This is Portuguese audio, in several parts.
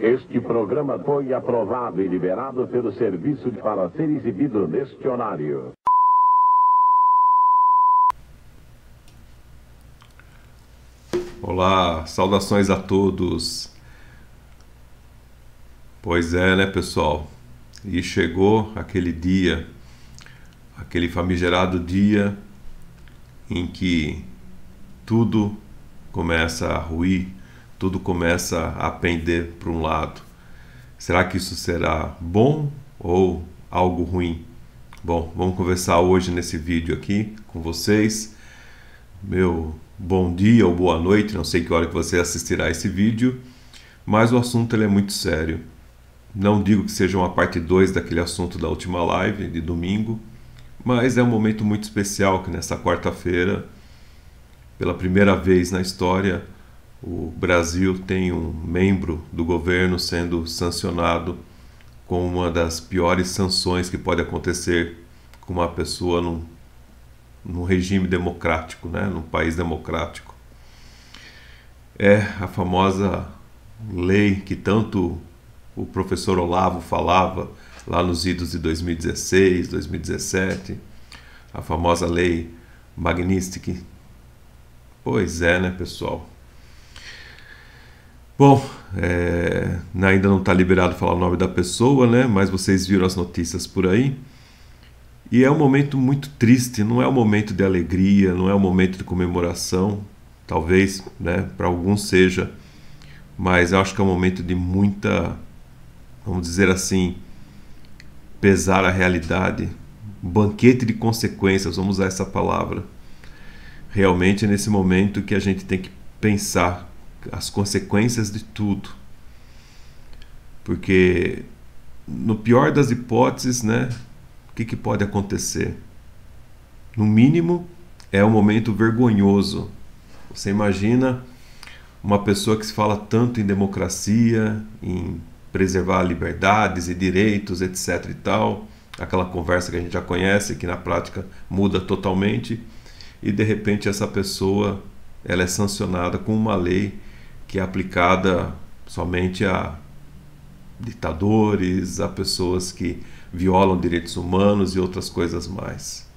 Este programa foi aprovado e liberado pelo serviço para ser exibido neste horário. Olá, saudações a todos. Pois é, né, pessoal? E chegou aquele dia, aquele famigerado dia em que tudo começa a ruir, tudo começa a pender para um lado. Será que isso será bom ou algo ruim? Bom, vamos conversar hoje nesse vídeo aqui com vocês. Meu bom dia ou boa noite, não sei que hora que você assistirá esse vídeo, mas o assunto ele é muito sério. Não digo que seja uma parte 2 daquele assunto da última live de domingo, mas é um momento muito especial que nessa quarta-feira, pela primeira vez na história, o Brasil tem um membro do governo sendo sancionado com uma das piores sanções que pode acontecer com uma pessoa num regime democrático, né? Num país democrático. É a famosa lei que tanto o professor Olavo falava lá nos idos de 2016, 2017, a famosa lei Magnitsky. Pois é, né, pessoal? Bom, ainda não está liberado falar o nome da pessoa, né? Mas vocês viram as notícias por aí. E é um momento muito triste, não é um momento de alegria, não é um momento de comemoração. Talvez, né, para alguns seja, mas eu acho que é um momento de muita, vamos dizer assim, pesar a realidade, um banquete de consequências, vamos usar essa palavra. Realmente é nesse momento que a gente tem que pensar as consequências de tudo, porque no pior das hipóteses, né, o que pode acontecer? No mínimo é um momento vergonhoso. Você imagina uma pessoa que se fala tanto em democracia, em preservar liberdades e direitos, etc e tal, aquela conversa que a gente já conhece, que na prática muda totalmente, e de repente essa pessoa ela é sancionada com uma lei que é aplicada somente a ditadores, a pessoas que violam direitos humanos e outras coisas mais.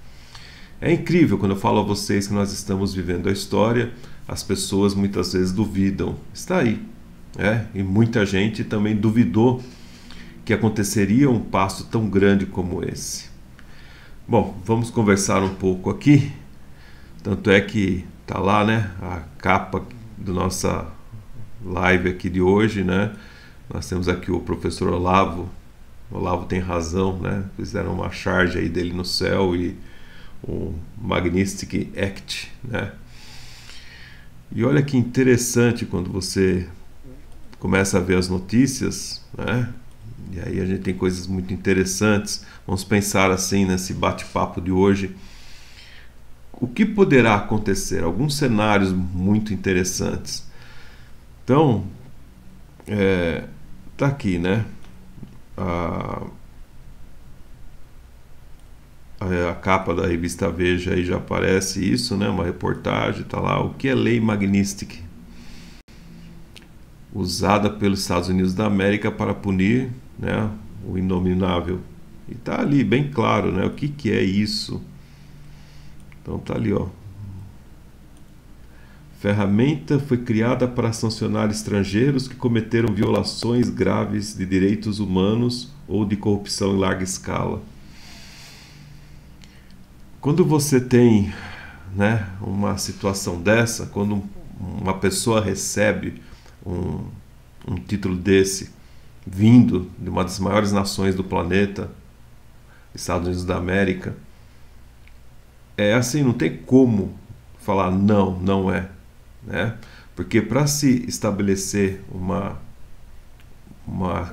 É incrível quando eu falo a vocês que nós estamos vivendo a história, as pessoas muitas vezes duvidam. Está aí. E muita gente também duvidou que aconteceria um passo tão grande como esse. Bom, vamos conversar um pouco aqui. Tanto é que está lá, né, a capa da nossa live aqui de hoje, né? Nós temos aqui o professor Olavo. O Olavo tem razão, né? Fizeram uma charge aí dele no céu e o Magnitsky Act, né? E olha que interessante quando você começa a ver as notícias, né? E aí a gente tem coisas muito interessantes. Vamos pensar assim nesse bate-papo de hoje. O que poderá acontecer? Alguns cenários muito interessantes. Então, tá aqui, né? A capa da revista Veja aí já aparece isso, né? Uma reportagem, tá lá. O que é lei Magnitsky? Usada pelos Estados Unidos da América para punir, né, o inominável. E tá ali bem claro, né? O que é isso? Então tá ali, ó. Ferramenta foi criada para sancionar estrangeiros que cometeram violações graves de direitos humanos ou de corrupção em larga escala. Quando você tem, né, uma situação dessa, quando uma pessoa recebe um título desse, vindo de uma das maiores nações do planeta, Estados Unidos da América, é assim, não tem como falar não é. Né? Porque para se estabelecer uma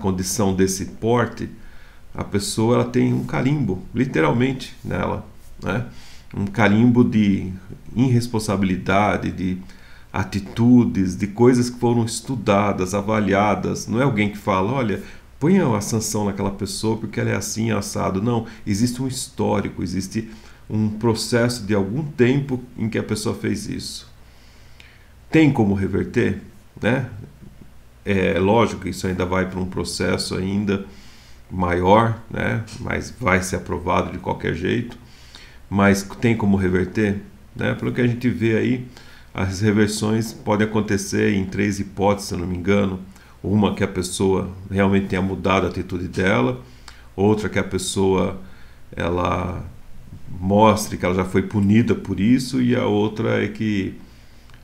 condição desse porte, a pessoa ela tem um carimbo, literalmente, nela, né? Um carimbo de irresponsabilidade, de atitudes, de coisas que foram estudadas, avaliadas. Não é alguém que fala, olha, ponha a sanção naquela pessoa porque ela é assim, assado. Não, existe um histórico, existe um processo de algum tempo em que a pessoa fez isso. Tem como reverter, né? É lógico que isso ainda vai para um processo ainda maior, né? Mas vai ser aprovado de qualquer jeito. Mas tem como reverter? Né? Pelo que a gente vê aí, as reversões podem acontecer em 3 hipóteses, se eu não me engano. Uma, que a pessoa realmente tenha mudado a atitude dela. Outra, que a pessoa ela mostre que ela já foi punida por isso. E a outra é que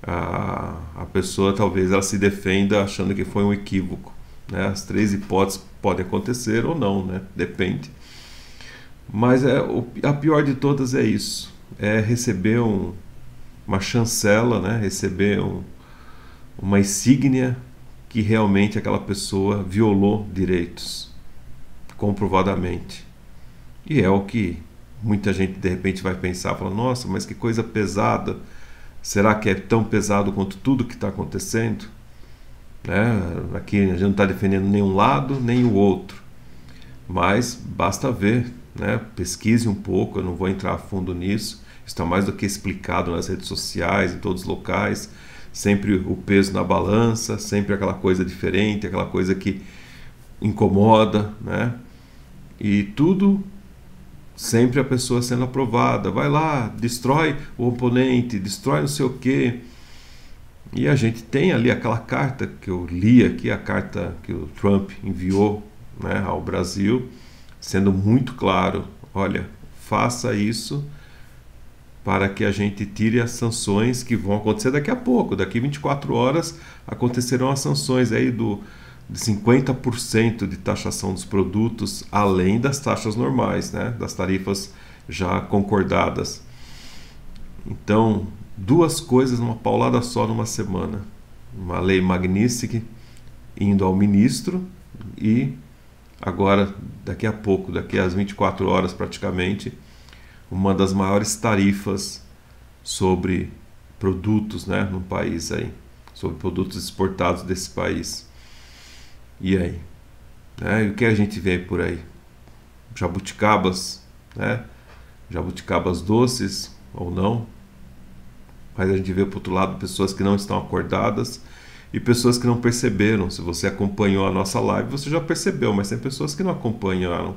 a pessoa talvez ela se defenda achando que foi um equívoco. Né? As 3 hipóteses podem acontecer ou não, né? Depende. Mas a pior de todas é isso, é receber uma chancela, né? Receber uma insígnia que realmente aquela pessoa violou direitos, comprovadamente. E é o que muita gente de repente vai pensar, fala, nossa, mas que coisa pesada, será que é tão pesado quanto tudo que está acontecendo? Né? Aqui a gente não está defendendo nenhum lado nem o outro, mas basta ver, né? Pesquise um pouco, eu não vou entrar a fundo nisso, está mais do que explicado nas redes sociais, em todos os locais, sempre o peso na balança, sempre aquela coisa diferente, aquela coisa que incomoda, né? E tudo sempre a pessoa sendo aprovada, vai lá, destrói o oponente, destrói não sei o quê. E a gente tem ali aquela carta que eu li aqui, a carta que o Trump enviou, né, ao Brasil, sendo muito claro, olha, faça isso para que a gente tire as sanções que vão acontecer daqui a pouco, daqui 24 horas acontecerão as sanções aí de 50% de taxação dos produtos, além das taxas normais, né, das tarifas já concordadas. Então, 2 coisas numa paulada só numa semana. Uma lei Magnitsky indo ao ministro e agora, daqui a pouco, daqui às 24 horas praticamente, uma das maiores tarifas sobre produtos, né, no país aí, sobre produtos exportados desse país. E aí? Né? E o que a gente vê por aí? Jabuticabas, né? Jabuticabas doces ou não? Mas a gente vê, por outro lado, pessoas que não estão acordadas e pessoas que não perceberam. Se você acompanhou a nossa live, você já percebeu, mas tem pessoas que não acompanharam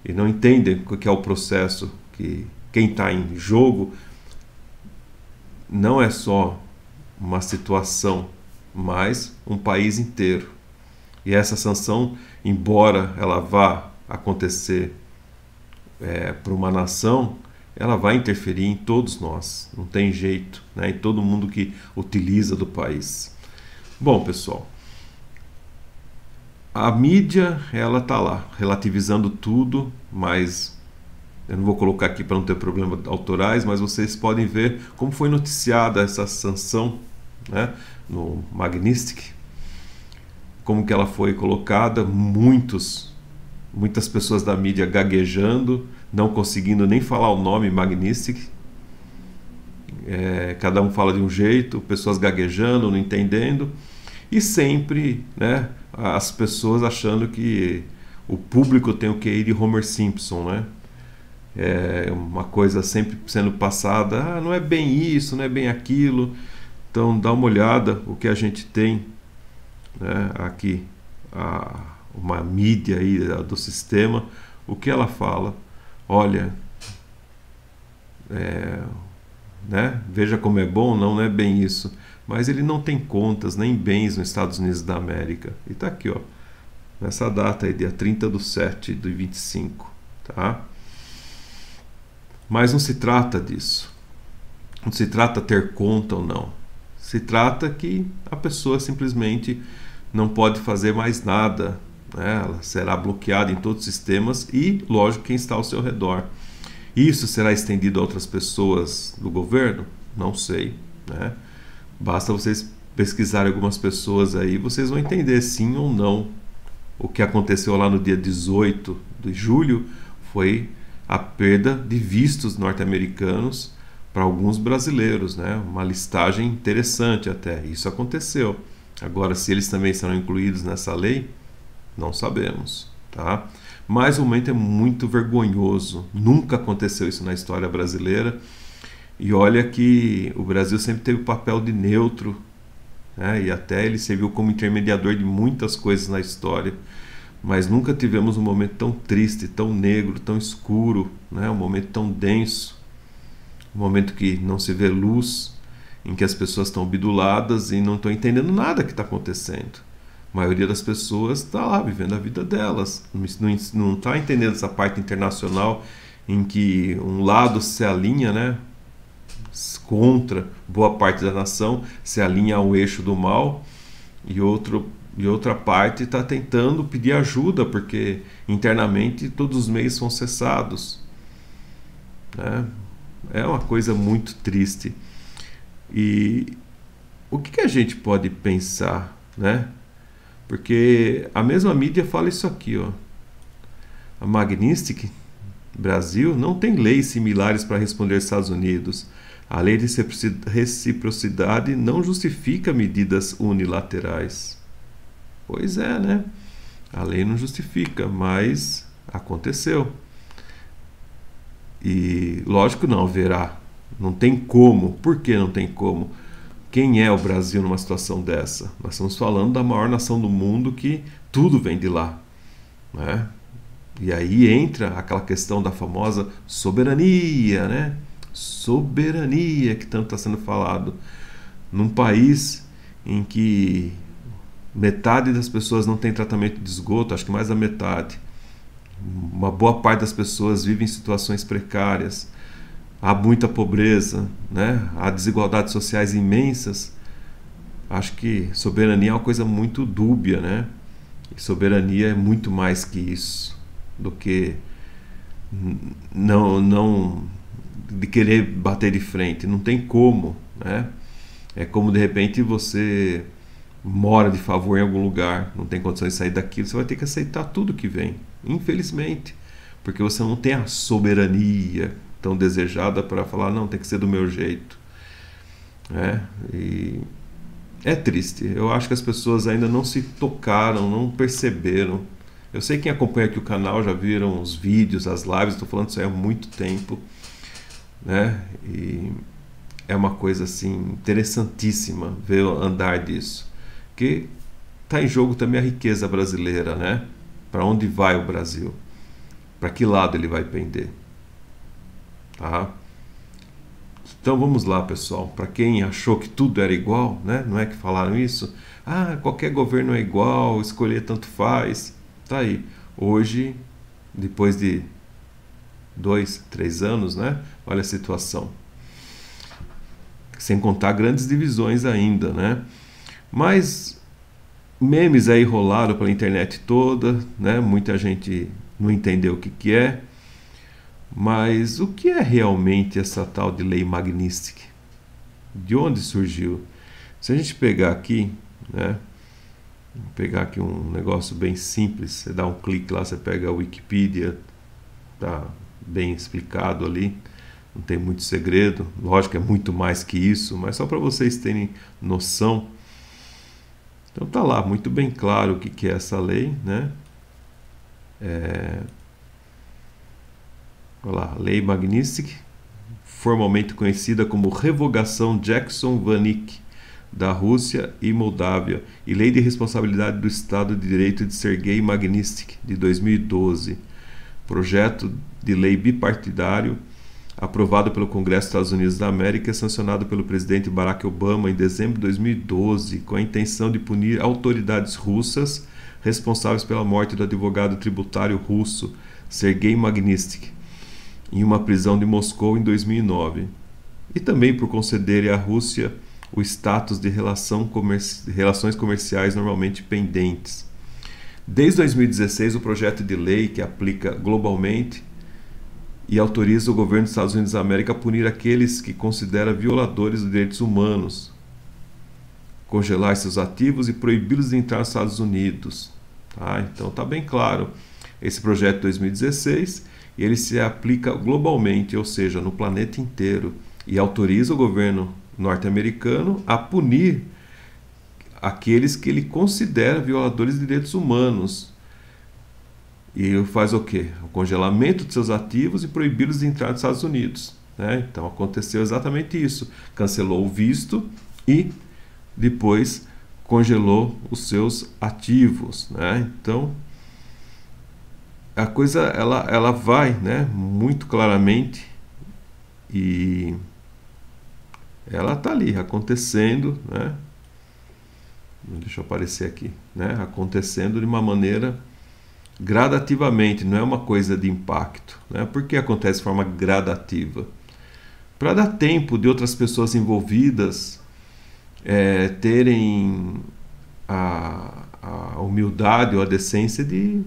e não entendem o que é o processo, que quem está em jogo não é só uma situação, mas um país inteiro. E essa sanção, embora ela vá acontecer para uma nação, ela vai interferir em todos nós, não tem jeito, né? Em todo mundo que utiliza do país. Bom, pessoal, a mídia, ela está lá, relativizando tudo, mas eu não vou colocar aqui para não ter problemas autorais, mas vocês podem ver como foi noticiada essa sanção, né, no Magnitsky, como que ela foi colocada, muitas pessoas da mídia gaguejando, não conseguindo nem falar o nome Magnitsky, cada um fala de um jeito, pessoas gaguejando, não entendendo, e sempre, né, as pessoas achando que o público tem o QI de Homer Simpson, né? É uma coisa sempre sendo passada, não é bem isso, não é bem aquilo. Então dá uma olhada o que a gente tem, né, aqui, uma mídia aí do sistema, o que ela fala. Olha, né, veja como é bom, não é bem isso, mas ele não tem contas nem bens nos Estados Unidos da América. E está aqui, ó, nessa data aí, dia 30/7/25, tá? Mas não se trata disso, não se trata ter conta ou não, se trata que a pessoa simplesmente não pode fazer mais nada, né? Ela será bloqueada em todos os sistemas e, lógico, quem está ao seu redor. Isso será estendido a outras pessoas do governo? Não sei, né? Basta vocês pesquisarem algumas pessoas aí, vocês vão entender sim ou não. O que aconteceu lá no dia 18 de julho foi a perda de vistos norte-americanos para alguns brasileiros, né? Uma listagem interessante até. Isso aconteceu. Agora, se eles também serão incluídos nessa lei, não sabemos, tá? Mas o momento é muito vergonhoso. Nunca aconteceu isso na história brasileira. E olha que o Brasil sempre teve o papel de neutro, né? E até ele serviu como intermediador de muitas coisas na história. Mas nunca tivemos um momento tão triste, tão negro, tão escuro, né? Um momento tão denso, um momento que não se vê luz, em que as pessoas estão obduladas e não estão entendendo nada que está acontecendo. A maioria das pessoas está lá vivendo a vida delas, não está entendendo essa parte internacional em que um lado se alinha, né, contra boa parte da nação, se alinha ao eixo do mal, e outra parte está tentando pedir ajuda, porque internamente todos os meios são cessados, né? É uma coisa muito triste. E o que a gente pode pensar, né? Porque a mesma mídia fala isso aqui, ó. A Magnitsky Brasil não tem leis similares para responder aos Estados Unidos. A lei de reciprocidade não justifica medidas unilaterais. Pois é, né? A lei não justifica, mas aconteceu. E lógico não haverá. Não tem como. Por que não tem como? Quem é o Brasil numa situação dessa? Nós estamos falando da maior nação do mundo, que tudo vem de lá, né? E aí entra aquela questão da famosa soberania, né? Soberania que tanto está sendo falado. Num país em que metade das pessoas não tem tratamento de esgoto, acho que mais da metade. Uma boa parte das pessoas vive em situações precárias. Há muita pobreza, né? Há desigualdades sociais imensas. Acho que soberania é uma coisa muito dúbia, né? E soberania é muito mais que isso, do que não de querer bater de frente. Não tem como, né? É como de repente você mora de favor em algum lugar, não tem condições de sair daquilo, você vai ter que aceitar tudo que vem, infelizmente, porque você não tem a soberania tão desejada para falar, não, tem que ser do meu jeito, né? E é triste. Eu acho que as pessoas ainda não se tocaram, não perceberam. Eu sei que quem acompanha aqui o canal já viram os vídeos, as lives, estou falando isso aí há muito tempo, né? E é uma coisa assim interessantíssima ver o andar disso, que está em jogo também a riqueza brasileira, né? Para onde vai o Brasil? Para que lado ele vai pender? Tá? Então vamos lá, pessoal. Para quem achou que tudo era igual, né? Não é que falaram isso? Ah, qualquer governo é igual, escolher tanto faz. Tá aí. Hoje, depois de 2, 3 anos, né? Olha a situação. Sem contar grandes divisões ainda, né? Mas memes aí rolaram pela internet toda, né? Muita gente não entendeu o que é. Mas o que é realmente essa tal de lei Magnitsky? De onde surgiu? Se a gente pegar aqui, né? Vou pegar aqui um negócio bem simples. Você dá um clique lá, você pega a Wikipedia, tá bem explicado ali. Não tem muito segredo. Lógico que é muito mais que isso, mas só para vocês terem noção. Então tá lá, muito bem claro o que é essa lei, né? Olha lá, Lei Magnitsky, formalmente conhecida como Revogação Jackson-Vanik, da Rússia e Moldávia, e Lei de Responsabilidade do Estado de Direito de Sergei Magnitsky, de 2012. Projeto de lei bipartidário, aprovado pelo Congresso dos Estados Unidos da América e sancionado pelo presidente Barack Obama em dezembro de 2012, com a intenção de punir autoridades russas responsáveis pela morte do advogado tributário russo Sergei Magnitsky, em uma prisão de Moscou em 2009, e também por concederem à Rússia o status de relações comerciais normalmente pendentes. Desde 2016, o projeto de lei que aplica globalmente e autoriza o governo dos Estados Unidos da América a punir aqueles que considera violadores dos direitos humanos, congelar seus ativos e proibi-los de entrar nos Estados Unidos. Tá? Então está bem claro. Esse projeto de 2016, ele se aplica globalmente, ou seja, no planeta inteiro, e autoriza o governo norte-americano a punir aqueles que ele considera violadores de direitos humanos. E faz o quê? O congelamento de seus ativos e proibi-los de entrar nos Estados Unidos, né? Então aconteceu exatamente isso. Cancelou o visto e depois congelou os seus ativos, né? Então a coisa ela vai, né, muito claramente, e ela está ali acontecendo, né? Deixa eu aparecer aqui, né? Acontecendo de uma maneira gradativamente, não é uma coisa de impacto, né? Por que acontece de forma gradativa? Para dar tempo de outras pessoas envolvidas terem a humildade ou a decência de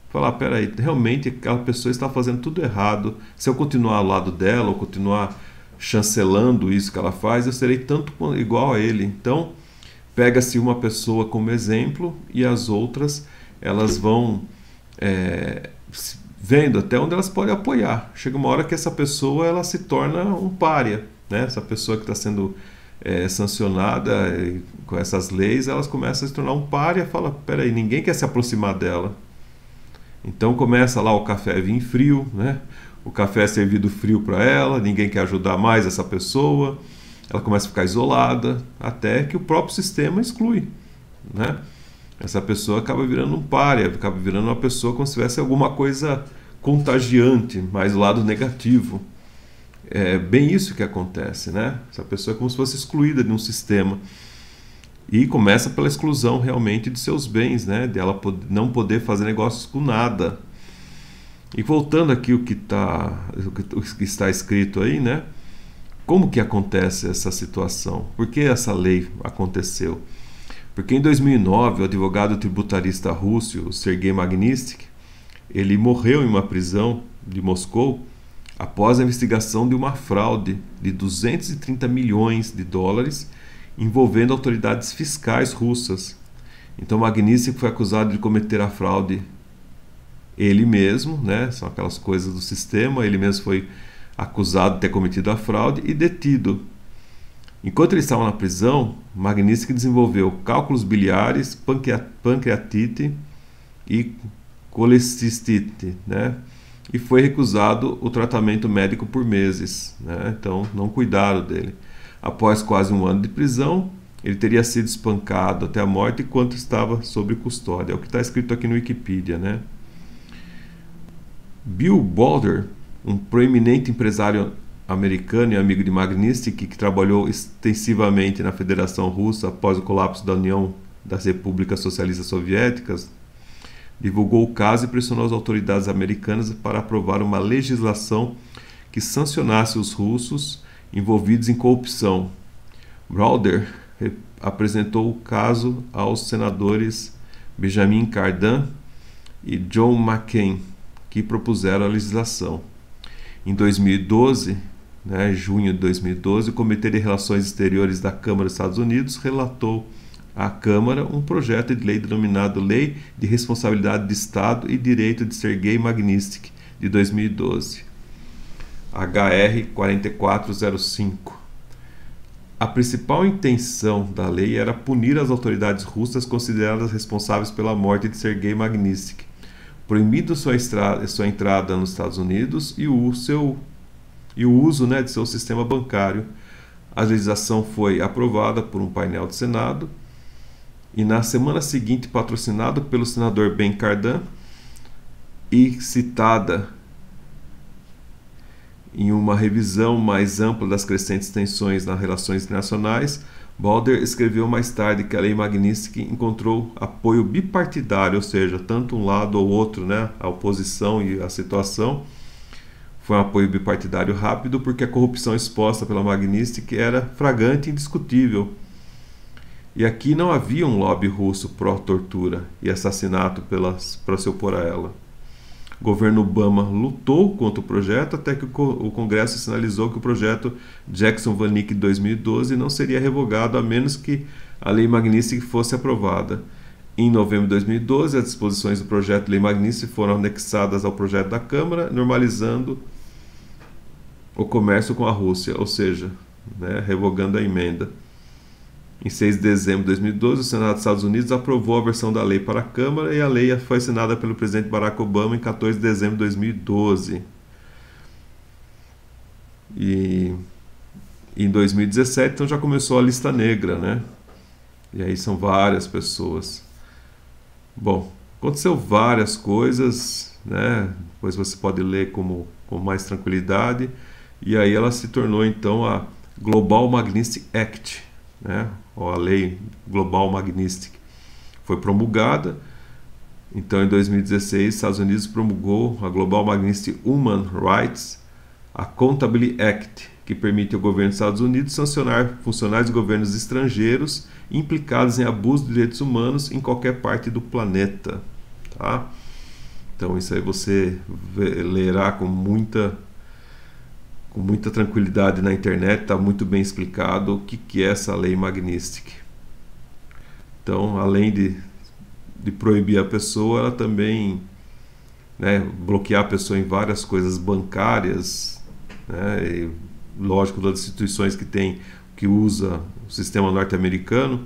falar, peraí, realmente aquela pessoa está fazendo tudo errado. Se eu continuar ao lado dela ou continuar chancelando isso que ela faz, eu serei tanto igual a ele. Então, pega-se uma pessoa como exemplo e as outras, elas vão vendo até onde elas podem apoiar. Chega uma hora que essa pessoa ela se torna um pária, né? Essa pessoa que está sendo sancionada com essas leis, elas começam a se tornar um pária. Fala, peraí, ninguém quer se aproximar dela. Então começa lá o café vir frio, né? O café é servido frio para ela, ninguém quer ajudar mais essa pessoa, ela começa a ficar isolada, até que o próprio sistema exclui, né? Essa pessoa acaba virando um pária, acaba virando uma pessoa como se tivesse alguma coisa contagiante, mais do lado negativo. É bem isso que acontece, né? Essa pessoa é como se fosse excluída de um sistema. E começa pela exclusão realmente de seus bens, né? De ela não poder fazer negócios com nada. E voltando aqui o que está escrito aí, né? Como que acontece essa situação? Por que essa lei aconteceu? Porque em 2009, o advogado tributarista russo, Sergei Magnitsky, ele morreu em uma prisão de Moscou após a investigação de uma fraude de 230 milhões de dólares envolvendo autoridades fiscais russas. Então Magnitsky foi acusado de cometer a fraude ele mesmo, né? São aquelas coisas do sistema. Ele mesmo foi acusado de ter cometido a fraude e detido. Enquanto ele estava na prisão, Magnitsky desenvolveu cálculos biliares, pancreatite e colecistite, né? E foi recusado o tratamento médico por meses, né? Então não cuidaram dele. Após quase um ano de prisão, ele teria sido espancado até a morte enquanto estava sob custódia. É o que está escrito aqui no Wikipedia, né? Bill Boulder, um proeminente empresário americano e amigo de Magnitsky, que trabalhou extensivamente na Federação Russa após o colapso da União das Repúblicas Socialistas Soviéticas, divulgou o caso e pressionou as autoridades americanas para aprovar uma legislação que sancionasse os russos envolvidos em corrupção. Browder apresentou o caso aos senadores Benjamin Cardin e John McCain, que propuseram a legislação. Em 2012, junho de 2012, o Comitê de Relações Exteriores da Câmara dos Estados Unidos relatou à Câmara um projeto de lei denominado Lei de Responsabilidade de Estado e Direito de Sergei Magnitsky, de 2012, HR 4405. A principal intenção da lei era punir as autoridades russas consideradas responsáveis pela morte de Sergei Magnitsky, proibindo sua entrada nos Estados Unidos e o uso de seu sistema bancário. A legislação foi aprovada por um painel do Senado e na semana seguinte patrocinado pelo senador Ben Cardin e citada em uma revisão mais ampla das crescentes tensões nas relações internacionais. Boulder escreveu mais tarde que a lei Magnitsky encontrou apoio bipartidário, ou seja, tanto um lado ou outro, a oposição e a situação. Foi um apoio bipartidário rápido porque a corrupção exposta pela Magnitsky era flagrante e indiscutível. E aqui não havia um lobby russo pró-tortura e assassinato para se opor a ela. O governo Obama lutou contra o projeto até que o Congresso sinalizou que o projeto Jackson-Vanik de 2012 não seria revogado a menos que a lei Magnitsky fosse aprovada. Em novembro de 2012, as disposições do projeto de lei Magnitsky foram anexadas ao projeto da Câmara, normalizando o comércio com a Rússia, ou seja, revogando a emenda. Em 6 de dezembro de 2012, o Senado dos Estados Unidos aprovou a versão da lei para a Câmara e a lei foi assinada pelo presidente Barack Obama em 14 de dezembro de 2012. E em 2017, então, já começou a lista negra, E aí são várias pessoas. Bom, aconteceu várias coisas, né? Depois você pode ler com mais tranquilidade. E aí ela se tornou então a Global Magnitsky Act, né? Ou a Lei Global Magnitsky. Foi promulgada. Então, em 2016, os Estados Unidos promulgou a Global Magnitsky Human Rights Accountability Act, que permite ao governo dos Estados Unidos sancionar funcionários de governos estrangeiros implicados em abuso de direitos humanos em qualquer parte do planeta. Tá? Então, isso aí você lerá com muita tranquilidade na internet, está muito bem explicado o que é essa lei Magnitsky. Então, além de proibir a pessoa, ela também, né, bloquear a pessoa em várias coisas bancárias, né, e, lógico, das instituições que usa o sistema norte-americano,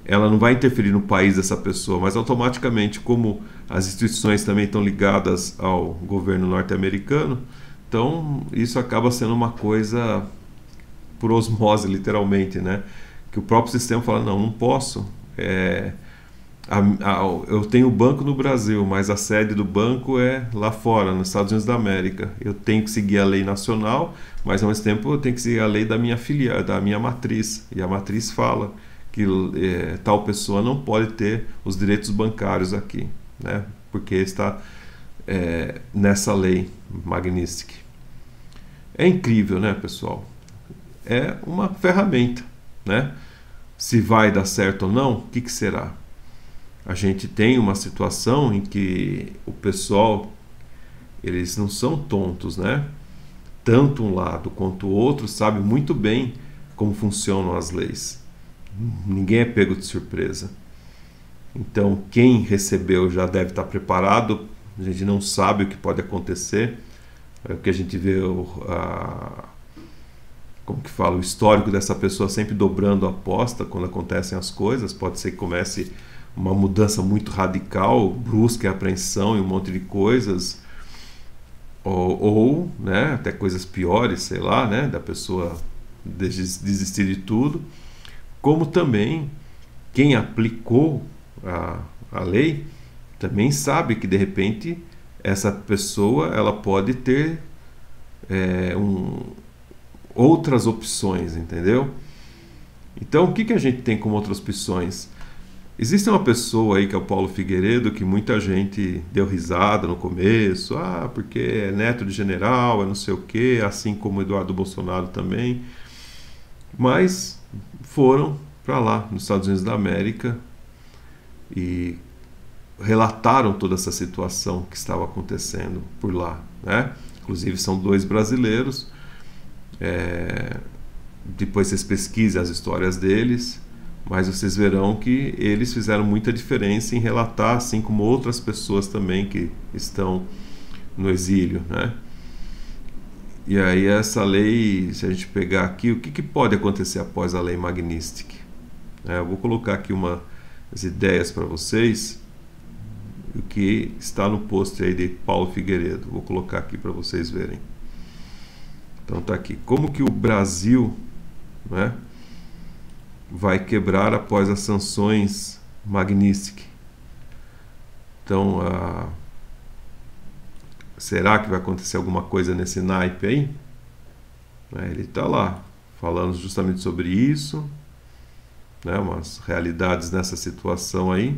ela não vai interferir no país dessa pessoa, mas automaticamente, como as instituições também estão ligadas ao governo norte-americano, então isso acaba sendo uma coisa por osmose, literalmente, né? Que o próprio sistema fala, não posso. Eu tenho banco no Brasil, mas a sede do banco é lá fora, nos Estados Unidos da América. Eu tenho que seguir a lei nacional, mas ao mesmo tempo eu tenho que seguir a lei da minha filial, da minha matriz. E a matriz fala que tal pessoa não pode ter os direitos bancários aqui, né? Porque está nessa lei Magnitsky. É incrível, né, pessoal? É uma ferramenta, né? Se vai dar certo ou não, o que será? A gente tem uma situação em que o pessoal, eles não são tontos, né? Tanto um lado quanto o outro sabe muito bem como funcionam as leis. Ninguém é pego de surpresa. Então, quem recebeu já deve estar preparado. A gente não sabe o que pode acontecer. É o que a gente vê como que fala, o histórico dessa pessoa sempre dobrando a aposta quando acontecem as coisas. Pode ser que comece uma mudança muito radical, brusca, apreensão e um monte de coisas, ou né, até coisas piores, sei lá, né, da pessoa desistir de tudo, como também quem aplicou a lei também sabe que de repente essa pessoa ela pode ter outras opções, entendeu? Então, o que a gente tem como outras opções? Existe uma pessoa aí que é o Paulo Figueiredo, que muita gente deu risada no começo, porque é neto de general, é não sei o quê, assim como Eduardo Bolsonaro também, mas foram para lá, nos Estados Unidos da América, e relataram toda essa situação que estava acontecendo por lá, né? Inclusive são 2 brasileiros. Depois vocês pesquisem as histórias deles, mas vocês verão que eles fizeram muita diferença em relatar, assim como outras pessoas também que estão no exílio, né? E aí essa lei, se a gente pegar aqui, o que pode acontecer após a lei Magnitsky? Eu vou colocar aqui umas ideias para vocês, o que está no post aí de Paulo Figueiredo. Vou colocar aqui para vocês verem. Então tá aqui. Como que o Brasil, né, vai quebrar após as sanções Magnitsky? Então, será que vai acontecer alguma coisa nesse naipe aí? Ele está lá falando justamente sobre isso, né, umas realidades nessa situação aí.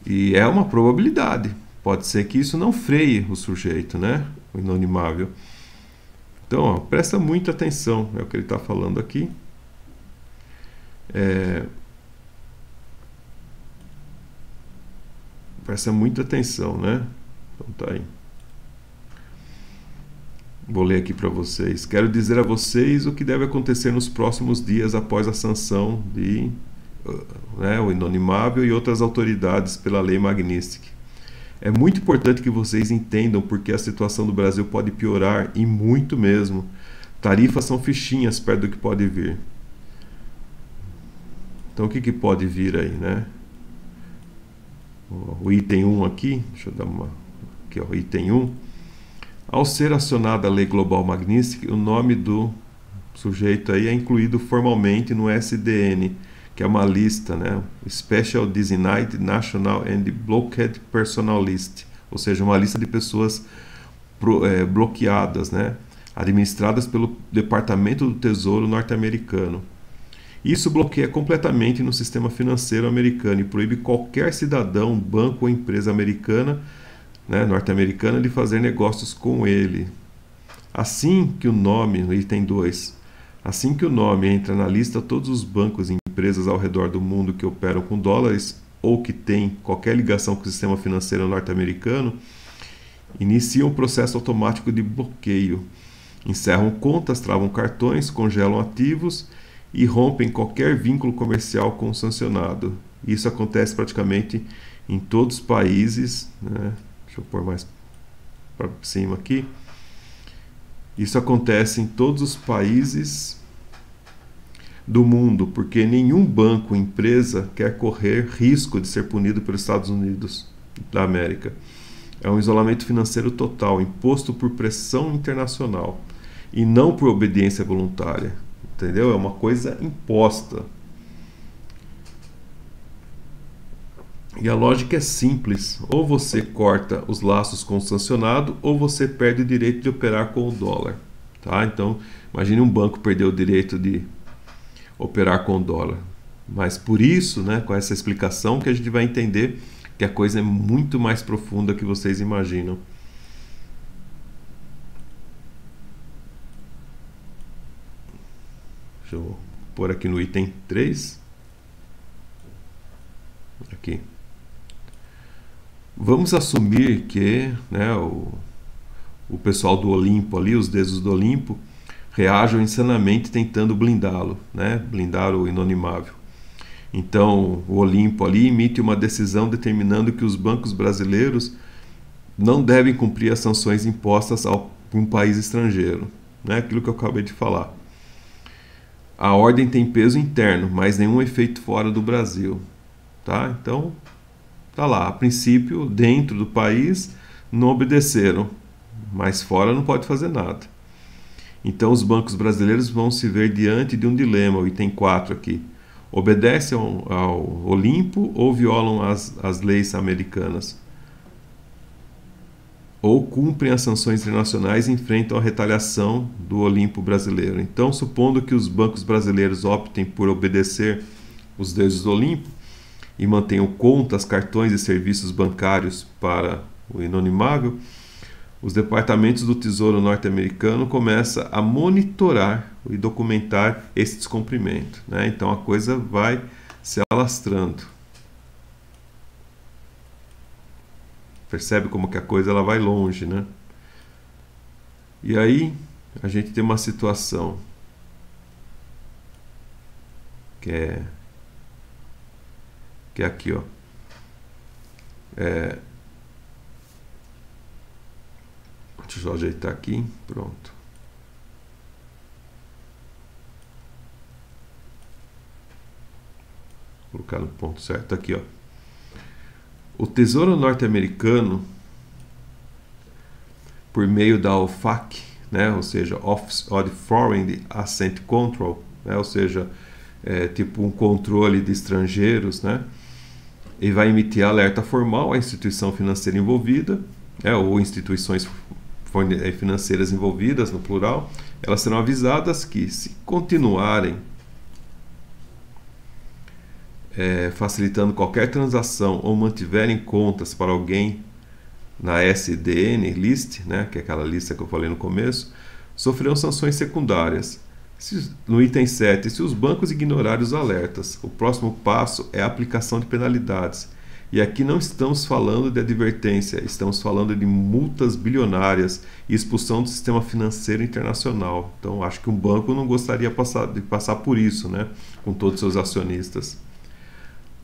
E é uma probabilidade. Pode ser que isso não freie o sujeito, né, o inanimável. Então, presta muita atenção, é o que ele está falando aqui. Presta muita atenção, né? Então tá aí. Vou ler aqui para vocês. Quero dizer a vocês o que deve acontecer nos próximos dias após a sanção de o inanimável e outras autoridades pela lei Magnitsky. É muito importante que vocês entendam porque a situação do Brasil pode piorar, e muito mesmo. Tarifas são fichinhas perto do que pode vir. Então o que pode vir aí, né? O item 1 aqui, deixa eu dar uma... Aqui, ó, item 1. Ao ser acionada a Lei Global Magnitsky, o nome do sujeito aí é incluído formalmente no SDN, que é uma lista, né? Special Designated National and Blocked Personal List, ou seja, uma lista de pessoas bloqueadas, né? Administradas pelo Departamento do Tesouro norte-americano. Isso bloqueia completamente no sistema financeiro americano e proíbe qualquer cidadão, banco ou empresa americana, né, norte-americana, de fazer negócios com ele. Assim que o nome, no item 2, assim que o nome entra na lista, todos os bancos e empresas ao redor do mundo que operam com dólares ou que têm qualquer ligação com o sistema financeiro norte-americano iniciam um processo automático de bloqueio. Encerram contas, travam cartões, congelam ativos e rompem qualquer vínculo comercial com o sancionado. Isso acontece praticamente em todos os países, né? Deixa eu pôr mais para cima aqui. Isso acontece em todos os países do mundo, porque nenhum banco ou empresa quer correr risco de ser punido pelos Estados Unidos da América. É um isolamento financeiro total, imposto por pressão internacional e não por obediência voluntária. Entendeu? É uma coisa imposta. E a lógica é simples. Ou você corta os laços com o sancionado, ou você perde o direito de operar com o dólar. Tá? Então, imagine um banco perder o direito de operar com o dólar. Mas por isso, né, com essa explicação, que a gente vai entender que a coisa é muito mais profunda que vocês imaginam. Deixa eu pôr aqui no item 3. Aqui. Vamos assumir que, né, o pessoal do Olimpo ali, os deuses do Olimpo, reajam insanamente tentando blindá-lo, né, blindar o inanimável. Então, o Olimpo ali emite uma decisão determinando que os bancos brasileiros não devem cumprir as sanções impostas por um país estrangeiro, né, aquilo que eu acabei de falar. A ordem tem peso interno, mas nenhum efeito fora do Brasil. Tá? Então, tá lá. A princípio, dentro do país, não obedeceram, mas fora não pode fazer nada. Então, os bancos brasileiros vão se ver diante de um dilema, o item 4 aqui. Obedecem ao Olimpo ou violam as leis americanas? Ou cumprem as sanções internacionais e enfrentam a retaliação do Olimpo brasileiro. Então, supondo que os bancos brasileiros optem por obedecer os deuses do Olimpo e mantenham contas, cartões e serviços bancários para o inanimável, os departamentos do Tesouro norte-americano começam a monitorar e documentar esse descumprimento, né? Então, a coisa vai se alastrando. Percebe como que a coisa ela vai longe, né? E aí a gente tem uma situação que é aqui, ó. Deixa eu só ajeitar aqui, pronto. Vou colocar no ponto certo aqui, ó. O Tesouro norte-americano, por meio da OFAC, né, ou seja, Office of Foreign Assent Control, né, ou seja, tipo um controle de estrangeiros, né, e vai emitir alerta formal à instituição financeira envolvida, ou instituições financeiras envolvidas, no plural. Elas serão avisadas que, se continuarem facilitando qualquer transação ou mantiverem contas para alguém na SDN list, né, que é aquela lista que eu falei no começo, sofrerão sanções secundárias. No item 7, se os bancos ignorarem os alertas, o próximo passo é a aplicação de penalidades. E aqui não estamos falando de advertência, estamos falando de multas bilionárias e expulsão do sistema financeiro internacional. Então, acho que um banco não gostaria de passar por isso, né, com todos os seus acionistas.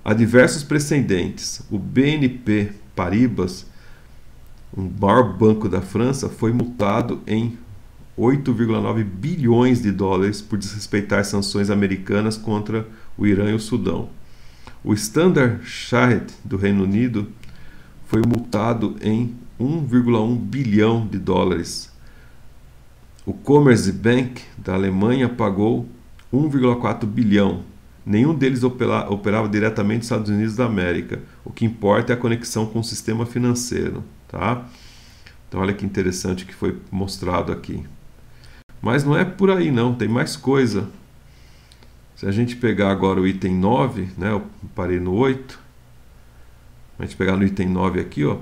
Há diversos precedentes. O BNP Paribas, o maior banco da França, foi multado em 8,9 bilhões de dólares por desrespeitar sanções americanas contra o Irã e o Sudão. O Standard Chartered do Reino Unido foi multado em 1,1 bilhão de dólares. O Commerzbank da Alemanha pagou 1,4 bilhão. Nenhum deles operava diretamente nos Estados Unidos da América. O que importa é a conexão com o sistema financeiro, tá? Então olha que interessante que foi mostrado aqui. Mas não é por aí não, tem mais coisa. Se a gente pegar agora o item 9, né, eu parei no 8. A gente pegar no item 9 aqui, ó.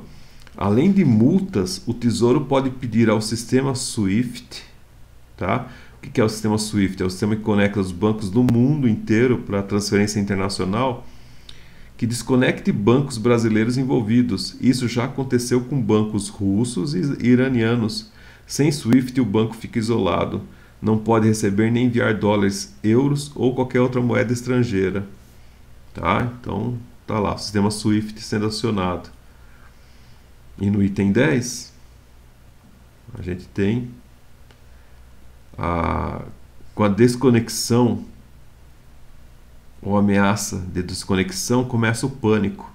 Além de multas, o Tesouro pode pedir ao sistema SWIFT, tá? O que é o sistema SWIFT? É o sistema que conecta os bancos do mundo inteiro para transferência internacional, que desconecte bancos brasileiros envolvidos. Isso já aconteceu com bancos russos e iranianos. Sem SWIFT, o banco fica isolado. Não pode receber nem enviar dólares, euros ou qualquer outra moeda estrangeira. Tá? Então, tá lá, o sistema SWIFT sendo acionado. E no item 10, a gente tem com a desconexão ou ameaça de desconexão, começa o pânico.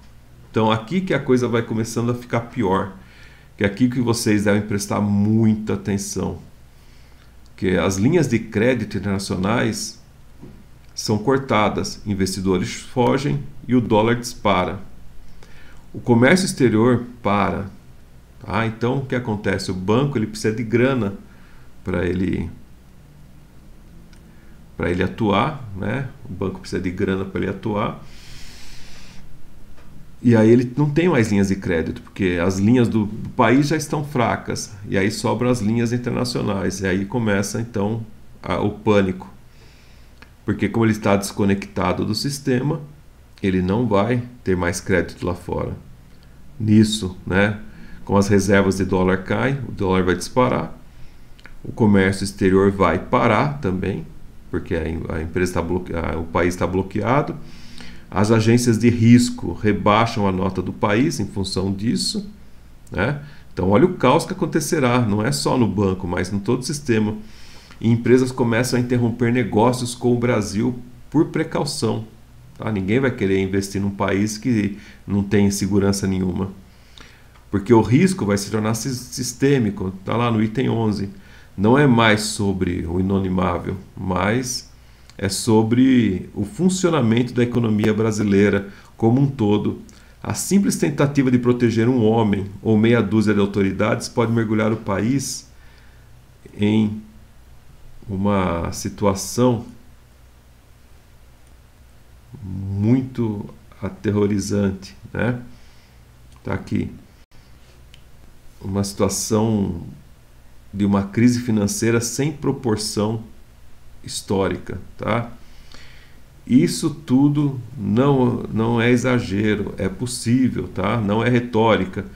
Então aqui que a coisa vai começando a ficar pior, que é aqui que vocês devem prestar muita atenção, que as linhas de crédito internacionais são cortadas, investidores fogem e o dólar dispara. O comércio exterior para. Tá? Então o que acontece? O banco ele precisa de grana para ele atuar, né? O banco precisa de grana para ele atuar. E aí ele não tem mais linhas de crédito, porque as linhas do país já estão fracas. E aí sobram as linhas internacionais. E aí começa então o pânico. Porque como ele está desconectado do sistema, ele não vai ter mais crédito lá fora. Nisso, né? Com as reservas de dólar caem, o dólar vai disparar. O comércio exterior vai parar também, porque a empresa o país está bloqueado. As agências de risco rebaixam a nota do país em função disso, né? Então olha o caos que acontecerá, não é só no banco, mas em todo o sistema. E empresas começam a interromper negócios com o Brasil por precaução. Tá? Ninguém vai querer investir num país que não tem segurança nenhuma. Porque o risco vai se tornar sistêmico, está lá no item 11. Não é mais sobre o inanimável, mas é sobre o funcionamento da economia brasileira como um todo. A simples tentativa de proteger um homem ou meia dúzia de autoridades pode mergulhar o país em uma situação muito aterrorizante, né? Tá aqui. Uma situação de uma crise financeira sem proporção histórica, tá? Isso tudo não é exagero, é possível, tá? Não é retórica.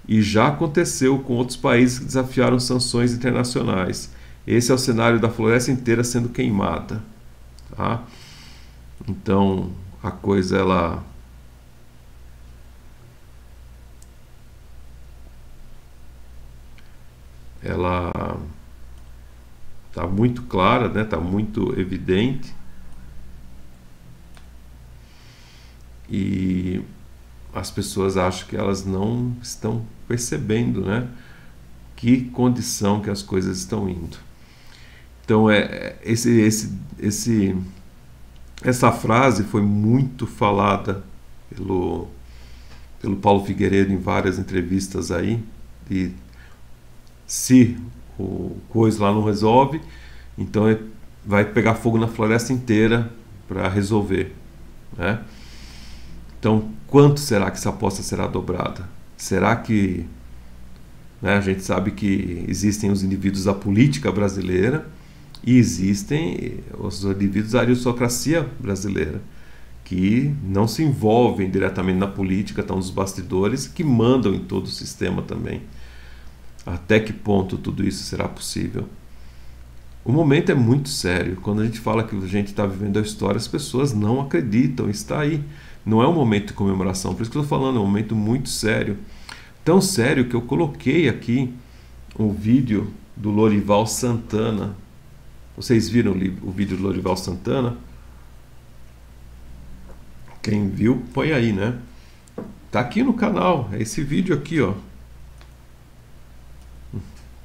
E já aconteceu com outros países que desafiaram sanções internacionais. Esse é o cenário da floresta inteira sendo queimada, tá? Então, a coisa ela está muito clara, né? Está muito evidente. E as pessoas acham que elas não estão percebendo, né? Que condição que as coisas estão indo. Então, essa frase foi muito falada pelo Paulo Figueiredo em várias entrevistas aí. E se o coisa lá não resolve, então vai pegar fogo na floresta inteira para resolver, né? Então, quanto será que essa aposta será dobrada? Será que, né, a gente sabe que existem os indivíduos da política brasileira e existem os indivíduos da aristocracia brasileira, que não se envolvem diretamente na política, estão nos bastidores, que mandam em todo o sistema também. Até que ponto tudo isso será possível? O momento é muito sério. Quando a gente fala que a gente está vivendo a história, as pessoas não acreditam, está aí. Não é um momento de comemoração, por isso que eu estou falando, é um momento muito sério. Tão sério que eu coloquei aqui um vídeo do Lorival Santana. Vocês viram o vídeo do Lorival Santana? Quem viu, põe aí, né? Tá aqui no canal, é esse vídeo aqui, ó.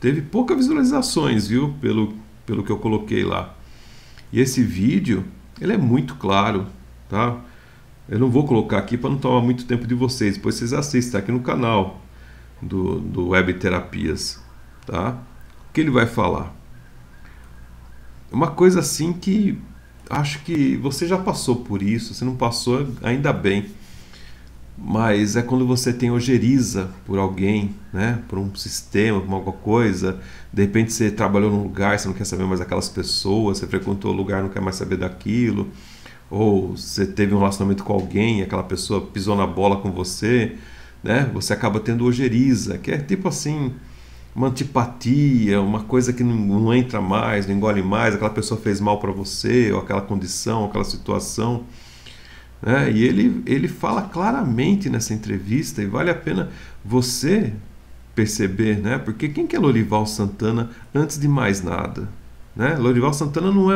teve poucas visualizações, viu? Pelo que eu coloquei lá. E esse vídeo, ele é muito claro, tá? Eu não vou colocar aqui para não tomar muito tempo de vocês. Depois vocês assistem, tá aqui no canal do Web Terapias, tá? O que ele vai falar? Uma coisa assim que acho que você já passou por isso. Se não passou, ainda bem. Mas é quando você tem ojeriza por alguém, né? Por um sistema, por alguma coisa. De repente você trabalhou num lugar, você não quer saber mais daquelas pessoas. Você frequentou o lugar, não quer mais saber daquilo. Ou você teve um relacionamento com alguém, aquela pessoa pisou na bola com você, né? Você acaba tendo ojeriza, que é tipo assim, uma antipatia, uma coisa que não entra mais, não engole mais. Aquela pessoa fez mal para você, ou aquela condição, aquela situação. E ele fala claramente nessa entrevista, e vale a pena você perceber, né? Porque quem que é Lorival Santana antes de mais nada? Né? Lorival Santana não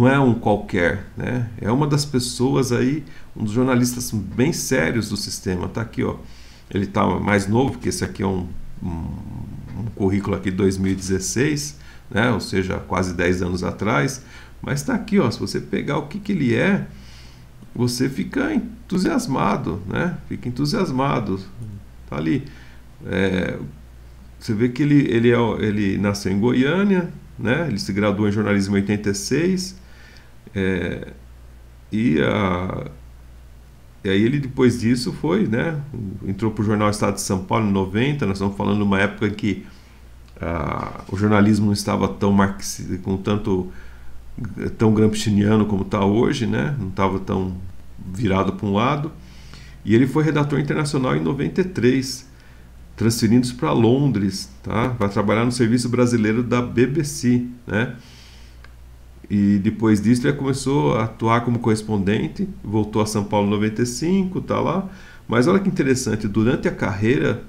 é um qualquer, né? É uma das pessoas aí, um dos jornalistas bem sérios do sistema. Tá aqui, ó. Ele tá mais novo, porque esse aqui é um currículo aqui de 2016, né? Ou seja, quase 10 anos atrás. Mas tá aqui, ó. Se você pegar o que ele é, você fica entusiasmado, né? Fica entusiasmado. Tá ali. Você vê que ele nasceu em Goiânia, né? Ele se graduou em jornalismo em 86. E aí ele, depois disso, foi, né? Entrou para o jornal Estado de São Paulo em 90. Nós estamos falando de uma época em que o jornalismo não estava tão tão gramsciano como está hoje, né? Não estava tão virado para um lado. E ele foi redator internacional em 93, transferindo-se para Londres, tá? Para trabalhar no serviço brasileiro da BBC, né? E depois disso ele começou a atuar como correspondente, voltou a São Paulo em 95, tá lá. Mas olha que interessante, durante a carreira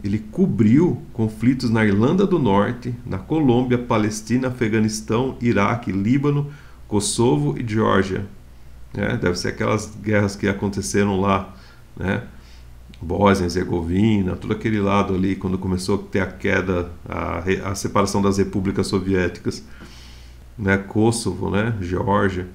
ele cobriu conflitos na Irlanda do Norte, na Colômbia, Palestina, Afeganistão, Iraque, Líbano, Kosovo e Geórgia. Deve ser aquelas guerras que aconteceram lá, né? Bósnia, Herzegovina, todo aquele lado ali, quando começou a ter a queda, a separação das repúblicas soviéticas, né? Kosovo, né? Geórgia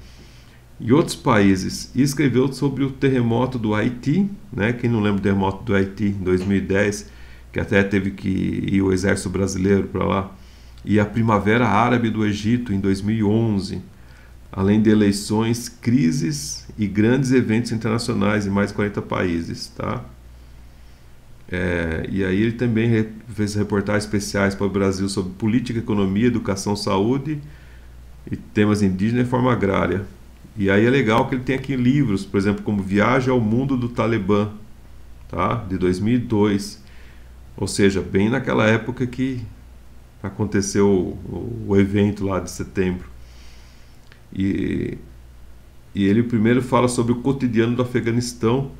e outros países. E escreveu sobre o terremoto do Haiti, né? Quem não lembra do terremoto do Haiti em 2010, que até teve que ir o exército brasileiro para lá, e a Primavera Árabe do Egito em 2011, além de eleições, crises e grandes eventos internacionais em mais de 40 países, tá? E aí ele também fez reportagens especiais para o Brasil sobre política, economia, educação, saúde e temas indígenas e reforma agrária. E aí é legal que ele tem aqui livros, por exemplo, como Viagem ao Mundo do Talibã, tá? De 2002. Ou seja, bem naquela época que aconteceu o evento lá de setembro. E ele primeiro fala sobre o cotidiano do Afeganistão,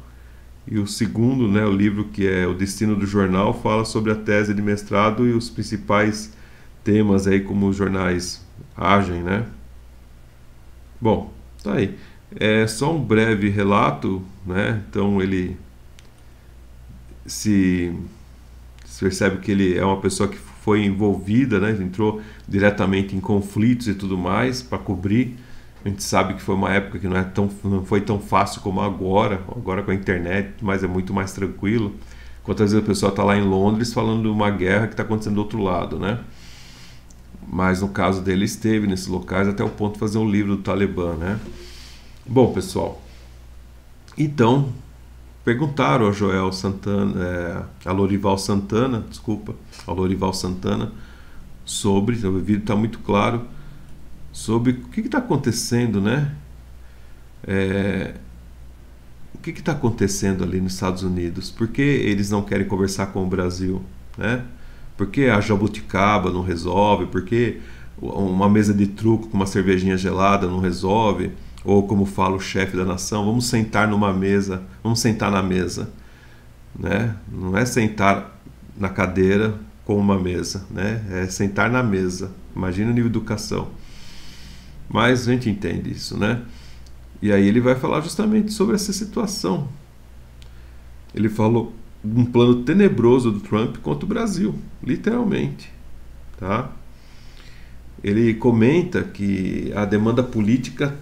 e o segundo, né, o livro que é O Destino do Jornal, fala sobre a tese de mestrado e os principais temas aí, como os jornais agem, né? Bom, tá aí. É só um breve relato, né? Então ele se percebe que ele é uma pessoa que foi envolvida, né? Entrou diretamente em conflitos e tudo mais para cobrir. A gente sabe que foi uma época que não foi tão fácil como agora com a internet, mas é muito mais tranquilo. Quantas vezes a pessoa está lá em Londres falando de uma guerra que está acontecendo do outro lado, né? Mas no caso dele esteve nesses locais até o ponto de fazer um livro do Talibã, né? Bom, pessoal, então perguntaram ao Joel Santana, a Lorival Santana, ao Lorival Santana, sobre, o vídeo está muito claro, sobre o que está acontecendo, né? O que está acontecendo ali nos Estados Unidos? Por que eles não querem conversar com o Brasil, né? Por que a jabuticaba não resolve? Por que uma mesa de truco com uma cervejinha gelada não resolve? Ou como fala o chefe da nação, vamos sentar numa mesa, vamos sentar na mesa, né? Não é sentar na cadeira com uma mesa, né? É sentar na mesa. Imagina o nível de educação. Mas a gente entende isso, né? E aí ele vai falar justamente sobre essa situação. Ele falou um plano tenebroso do Trump contra o Brasil, literalmente, tá? Ele comenta que a demanda política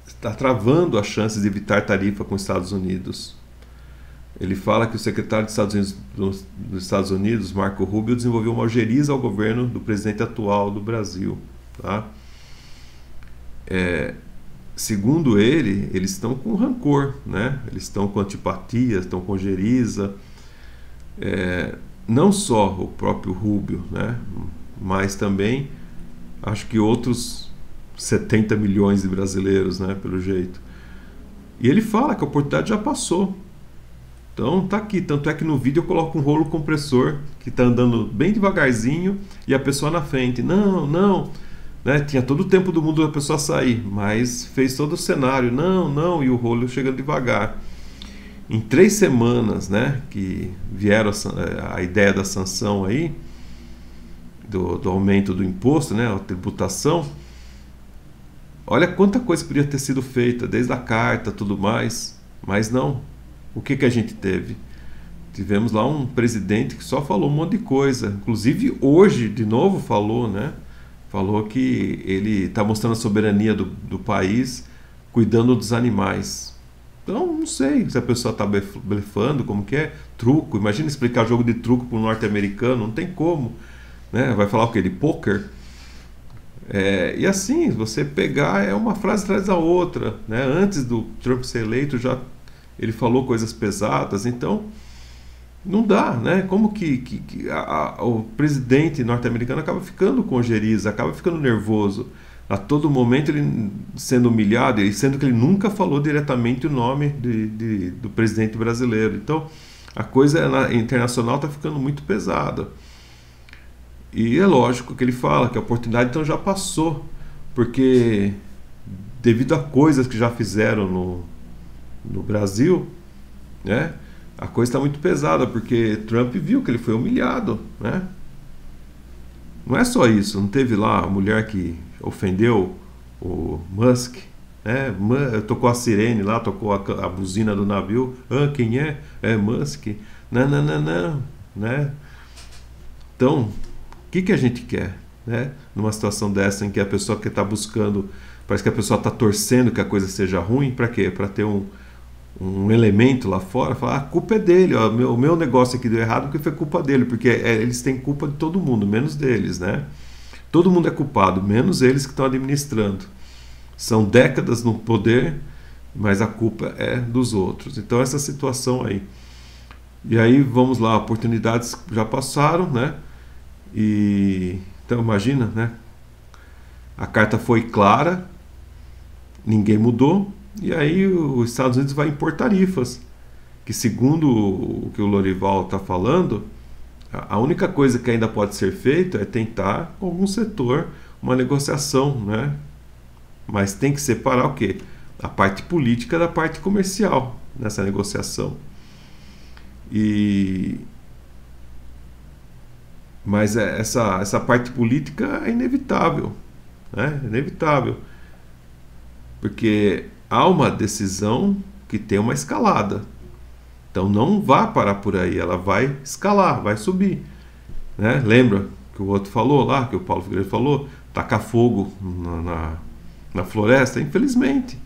está travando as chances de evitar tarifa com os Estados Unidos. Ele fala que o secretário dos Estados Unidos, Marco Rubio, desenvolveu uma algeriza ao governo do presidente atual do Brasil, tá? Segundo ele, eles estão com rancor, né? Eles estão com antipatia, estão com ojeriza. Não só o próprio Rubio, né? Mas também acho que outros 70 milhões de brasileiros, né? Pelo jeito. E ele fala que a oportunidade já passou. Então tá aqui, tanto é que no vídeo eu coloco um rolo compressor que está andando bem devagarzinho e a pessoa na frente. Não, não, né? Tinha todo o tempo do mundo da pessoa sair, mas fez todo o cenário. Não, não, e o rolo chegando devagar. Em 3 semanas, né, que vieram a ideia da sanção aí, do aumento do imposto, né, a tributação, olha quanta coisa podia ter sido feita, desde a carta, tudo mais, mas não. O que a gente teve? Tivemos lá um presidente que só falou um monte de coisa, inclusive hoje, de novo, falou, né? Falou que ele está mostrando a soberania do país, cuidando dos animais. Então, não sei se a pessoa está blefando, como que é, truco. Imagina explicar jogo de truco para um norte-americano, não tem como, né? Vai falar o quê? De poker? E assim, você pegar, é uma frase atrás da outra, né? Antes do Trump ser eleito, já ele falou coisas pesadas, então não dá, né? Como que o presidente norte-americano acaba ficando com ojeriza, acaba ficando nervoso. A todo momento ele sendo humilhado, e sendo que ele nunca falou diretamente o nome do presidente brasileiro. Então a coisa internacional está ficando muito pesada. E é lógico que ele fala que a oportunidade então já passou, porque devido a coisas que já fizeram no Brasil, né, a coisa está muito pesada, porque Trump viu que ele foi humilhado, né? Não é só isso, não teve lá a mulher que ofendeu o Musk, né? Tocou a sirene lá, tocou a buzina do navio. Quem é? É Musk. Não, não, não, não, né? Então, o que a gente quer, né? Numa situação dessa em que a pessoa que está buscando, parece que a pessoa está torcendo que a coisa seja ruim, para quê? Para ter um elemento lá fora, falar, a culpa é dele, ó, o meu negócio aqui deu errado porque foi culpa dele, porque eles têm culpa de todo mundo, menos deles, né? Todo mundo é culpado, menos eles que estão administrando. São décadas no poder, mas a culpa é dos outros. Então essa situação aí. E aí vamos lá, oportunidades já passaram, né? Então imagina, né? A carta foi clara, ninguém mudou. E aí os Estados Unidos vai impor tarifas, que segundo o que o Lorival está falando, a única coisa que ainda pode ser feita é tentar com algum setor uma negociação, né? Mas tem que separar o quê? A parte política da parte comercial nessa negociação. Mas essa parte política é inevitável, né? É inevitável, porque há uma decisão que tem uma escalada. Então não vá parar por aí, ela vai escalar, vai subir, né? Lembra que o outro falou lá, que o Paulo Figueiredo falou, tacar fogo na floresta? Infelizmente,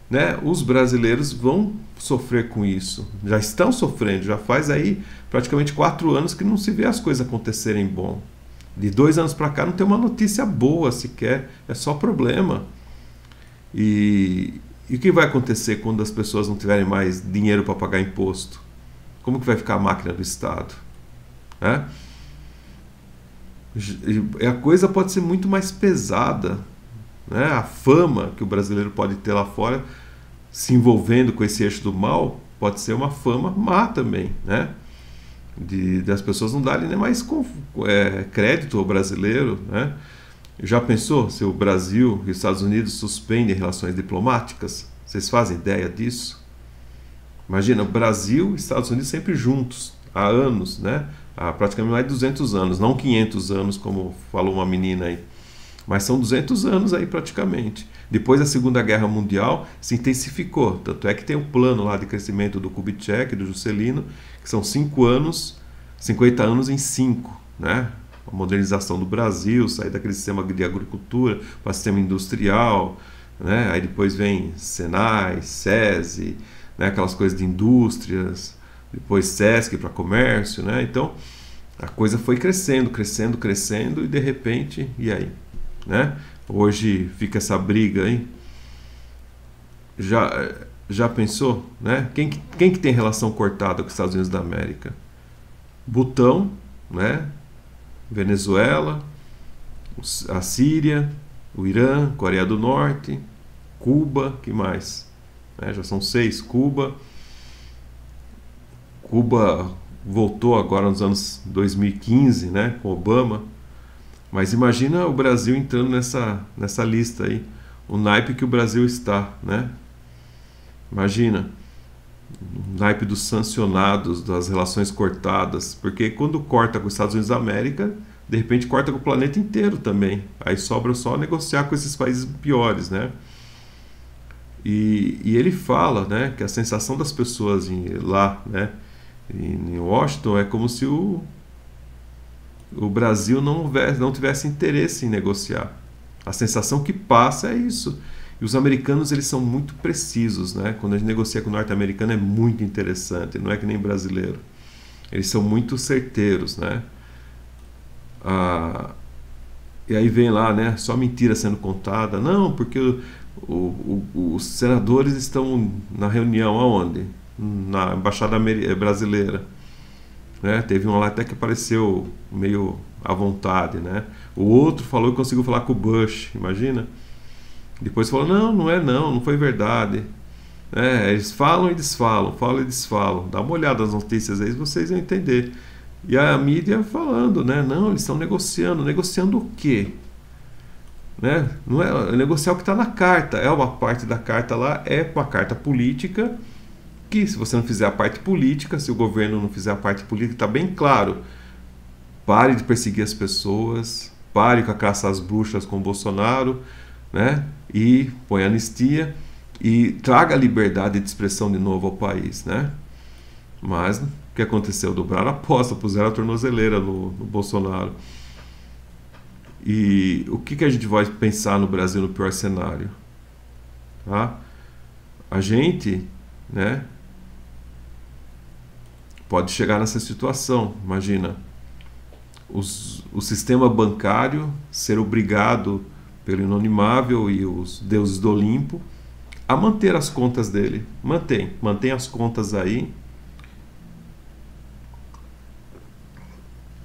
né? Os brasileiros vão sofrer com isso, já estão sofrendo, já faz aí praticamente 4 anos que não se vê as coisas acontecerem bom. De 2 anos para cá não tem uma notícia boa sequer, é só problema. E o que vai acontecer quando as pessoas não tiverem mais dinheiro para pagar imposto? Como que vai ficar a máquina do Estado? Né? E a coisa pode ser muito mais pesada, né? A fama que o brasileiro pode ter lá fora, se envolvendo com esse eixo do mal, pode ser uma fama má também, né? Das pessoas não darem nem mais crédito ao brasileiro, né? Já pensou se o Brasil e os Estados Unidos suspendem relações diplomáticas? Vocês fazem ideia disso? Imagina, Brasil e Estados Unidos sempre juntos, há anos, né? Há praticamente mais de 200 anos, não 500 anos, como falou uma menina aí. Mas são 200 anos aí praticamente. Depois da Segunda Guerra Mundial se intensificou. Tanto é que tem o plano lá de crescimento do Kubitschek, do Juscelino, que são 5 anos, 50 anos em 5, né? A modernização do Brasil, sair daquele sistema de agricultura para sistema industrial, né? Aí depois vem Senai, SESI, né? Aquelas coisas de indústrias, depois SESC para comércio, né? Então a coisa foi crescendo, crescendo, crescendo e de repente, e aí? Né? Hoje fica essa briga aí. Já pensou? Né? Quem que tem relação cortada com os Estados Unidos da América? Butão, né? Venezuela, a Síria, o Irã, Coreia do Norte, Cuba, que mais? Né? Já são 6. Cuba voltou agora nos anos 2015, né? Com Obama. Mas imagina o Brasil entrando nessa lista aí, o naipe que o Brasil está, né? Imagina, o naipe dos sancionados, das relações cortadas, porque quando corta com os Estados Unidos da América, de repente corta com o planeta inteiro também. Aí sobra só negociar com esses países piores, né? E ele fala, né, que a sensação das pessoas lá, né, em Washington é como se o Brasil não tivesse interesse em negociar. A sensação que passa é isso. E os americanos, eles são muito precisos, né? Quando a gente negocia com o norte-americano é muito interessante, não é que nem brasileiro. Eles são muito certeiros, né? E aí vem lá, né? Só mentira sendo contada. Não, porque os senadores estão na reunião aonde? Na Embaixada Brasileira. Né? Teve um lá até que apareceu meio à vontade, né? O outro falou que conseguiu falar com o Bush, imagina? Depois falou, não foi verdade. Eles falam e desfalam, falam e desfalam. Dá uma olhada nas notícias aí, vocês vão entender. E a mídia falando, né? Não, eles estão negociando. Negociando o quê? Né? Não é negociar o que está na carta. É uma parte da carta lá, é uma carta política, que se você não fizer a parte política, se o governo não fizer a parte política, está bem claro. Pare de perseguir as pessoas, pare com a caça às bruxas com o Bolsonaro, né? E põe anistia e traga a liberdade de expressão de novo ao país, né? Mas o que aconteceu? Dobraram a aposta, puseram a tornozeleira no Bolsonaro. E o que a gente vai pensar no Brasil no pior cenário? Tá? A gente, né, pode chegar nessa situação. Imagina o sistema bancário ser obrigado pelo inonimável e os deuses do Olimpo a manter as contas dele. Mantém as contas aí.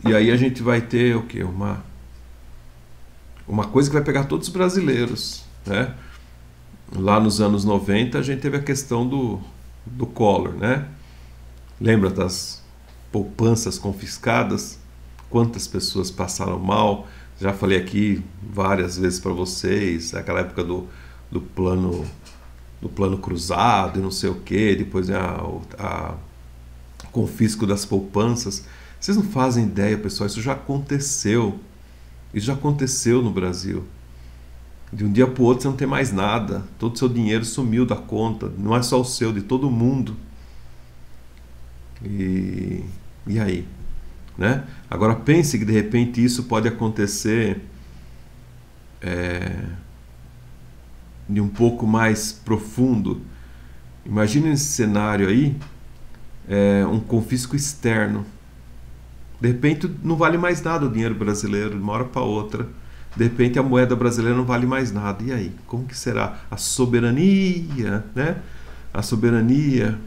E aí a gente vai ter o quê? Uma coisa que vai pegar todos os brasileiros, né? Lá nos anos 90 a gente teve a questão do Collor, né? Lembra das poupanças confiscadas? Quantas pessoas passaram mal? Já falei aqui várias vezes para vocês, aquela época do plano cruzado e não sei o que, depois a confisco das poupanças. Vocês não fazem ideia, pessoal, isso já aconteceu. Isso já aconteceu no Brasil. De um dia para o outro você não tem mais nada. Todo o seu dinheiro sumiu da conta. Não é só o seu, de todo mundo. E aí? Né? Agora pense que de repente isso pode acontecer de um pouco mais profundo. Imagine esse cenário aí, um confisco externo. De repente não vale mais nada o dinheiro brasileiro, de uma hora para outra. De repente a moeda brasileira não vale mais nada. E aí? Como que será? A soberania, né? A soberania.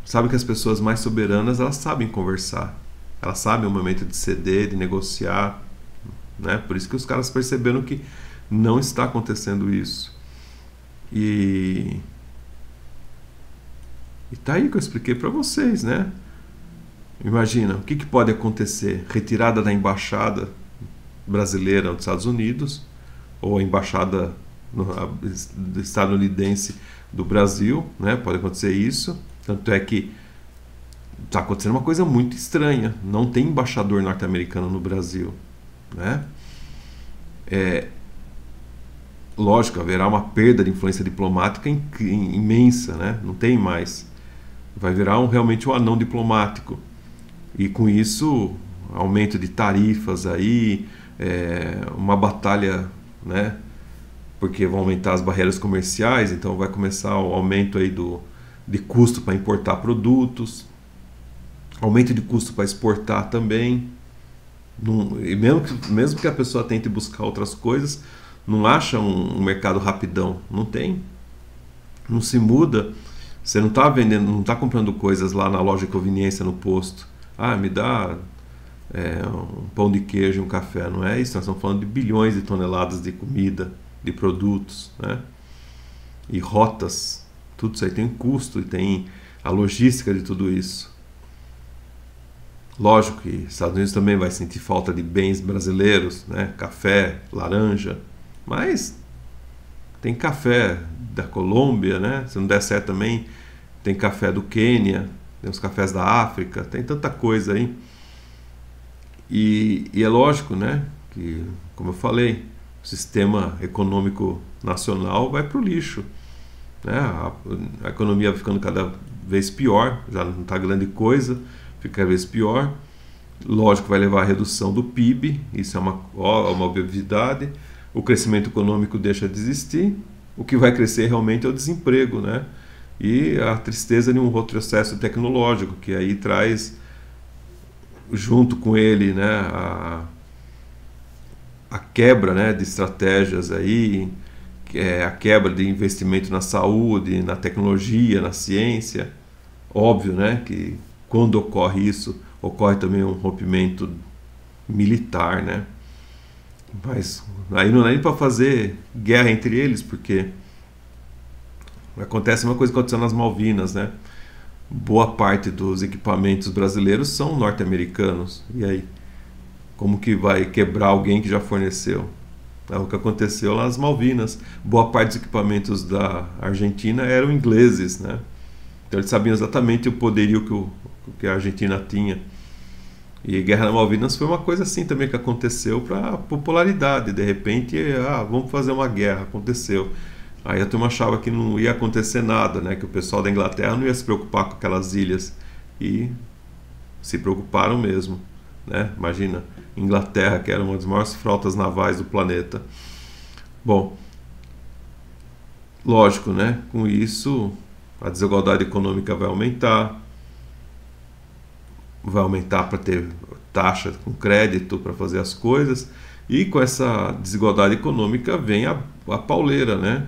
Sabe que as pessoas mais soberanas, elas sabem conversar. Elas sabem o momento de ceder, de negociar. Né? Por isso que os caras perceberam que não está acontecendo isso. E tá aí que eu expliquei para vocês, né? Imagina, o que pode acontecer? Retirada da embaixada brasileira nos Estados Unidos, ou a embaixada estadunidense do Brasil, né? Pode acontecer isso. Tanto é que está acontecendo uma coisa muito estranha. Não tem embaixador norte-americano no Brasil, né? lógico, haverá uma perda de influência diplomática imensa, né? Não tem mais. Vai virar realmente um anão diplomático. E com isso, aumento de tarifas aí, uma batalha, né? Porque vão aumentar as barreiras comerciais, então vai começar o aumento aí de custo para importar produtos, aumento de custo para exportar também. E mesmo que a pessoa tente buscar outras coisas, não acha um mercado rapidão, não tem, não se muda. Você não está vendendo, não está comprando coisas lá na loja de conveniência no posto. Ah, me dá um pão de queijo e um café. Não é isso, nós estamos falando de bilhões de toneladas de comida, de produtos, né? E rotas, tudo isso aí tem um custo e tem a logística de tudo isso. Lógico que os Estados Unidos também vai sentir falta de bens brasileiros, né? Café, laranja, mas tem café da Colômbia, né? Se não der certo também, tem café do Quênia, tem os cafés da África, tem tanta coisa aí. E é lógico, né? Que, como eu falei, o sistema econômico nacional vai para o lixo, né? A economia vai ficando cada vez pior, já não está grande coisa, fica cada vez pior. Lógico, vai levar à redução do PIB, isso é uma obviedade. O crescimento econômico deixa de existir, o que vai crescer realmente é o desemprego, né? E a tristeza de um retrocesso tecnológico, que aí traz junto com ele, né, a quebra, né, de estratégias aí, a quebra de investimento na saúde, na tecnologia, na ciência. Óbvio, né, que quando ocorre isso, ocorre também um rompimento militar, né? Mas aí não é nem para fazer guerra entre eles, porque acontece uma coisa que aconteceu nas Malvinas, né? Boa parte dos equipamentos brasileiros são norte-americanos. E aí? Como que vai quebrar alguém que já forneceu? É o que aconteceu nas Malvinas. Boa parte dos equipamentos da Argentina eram ingleses, né? Então eles sabiam exatamente o poderio que a Argentina tinha. E a Guerra das Malvinas foi uma coisa assim também que aconteceu para popularidade. De repente, vamos fazer uma guerra. Aconteceu. Aí a turma achava que não ia acontecer nada, né? Que o pessoal da Inglaterra não ia se preocupar com aquelas ilhas. E se preocuparam mesmo, né? Imagina, Inglaterra, que era uma das maiores frotas navais do planeta. Bom, lógico, né? Com isso, a desigualdade econômica vai aumentar para ter taxa com crédito para fazer as coisas, e com essa desigualdade econômica vem a pauleira, né?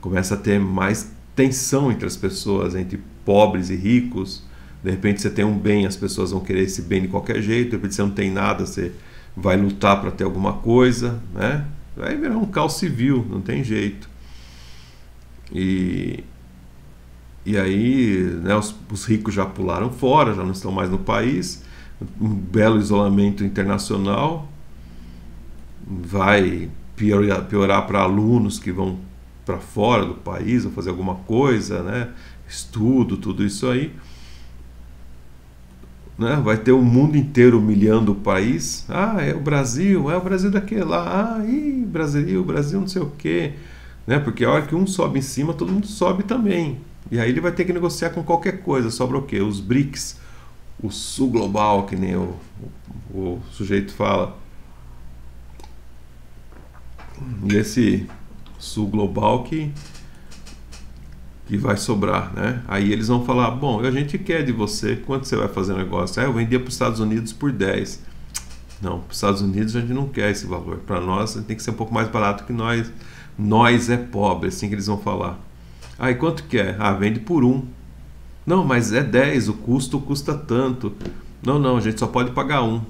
Começa a ter mais tensão entre as pessoas, entre pobres e ricos. De repente você tem um bem, as pessoas vão querer esse bem de qualquer jeito. De repente você não tem nada, você vai lutar para ter alguma coisa, né? Vai virar um caos civil, não tem jeito. E aí, né, os ricos já pularam fora, já não estão mais no país. Um belo isolamento internacional vai piorar para alunos que vão para fora do país, vão fazer alguma coisa, né? Estudo, tudo isso aí. Né? Vai ter o mundo inteiro humilhando o país. É o Brasil daquele lá. Brasil não sei o quê. Né? Porque a hora que um sobe em cima, todo mundo sobe também. E aí ele vai ter que negociar com qualquer coisa. Sobra o quê? Os BRICS, o Sul Global, que nem o sujeito fala. E esse Sul Global que vai sobrar, né? Aí eles vão falar, bom, a gente quer de você, quanto você vai fazer negócio? Eu vendia para os Estados Unidos por 10. Não, para os Estados Unidos a gente não quer esse valor. Para nós tem que ser um pouco mais barato que nós. Nós é pobre, assim que eles vão falar. E quanto que é? Vende por 1. Não, mas é 10, o custo custa tanto. Não, a gente só pode pagar 1.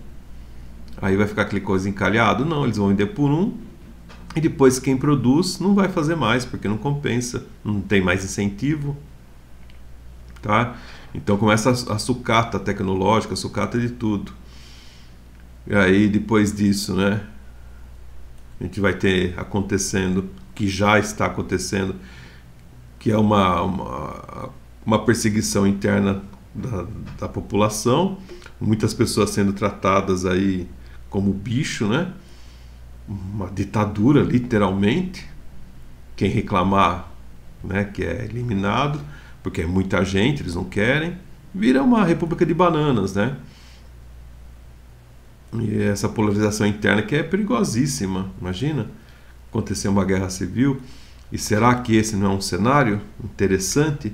Aí vai ficar aquele coisa encalhado? Não, eles vão vender por 1. E depois quem produz não vai fazer mais, porque não compensa, não tem mais incentivo, tá? Então começa a sucata tecnológica, a sucata de tudo. E aí depois disso, né, a gente vai ter acontecendo, que já está acontecendo, que é uma perseguição interna da população, muitas pessoas sendo tratadas aí como bicho, né? uma ditadura, literalmente. Quem reclamar, né, que é eliminado, porque é muita gente, eles não querem, vira uma república de bananas, né? E essa polarização interna que é perigosíssima. Imagina acontecer uma guerra civil. E será que esse não é um cenário interessante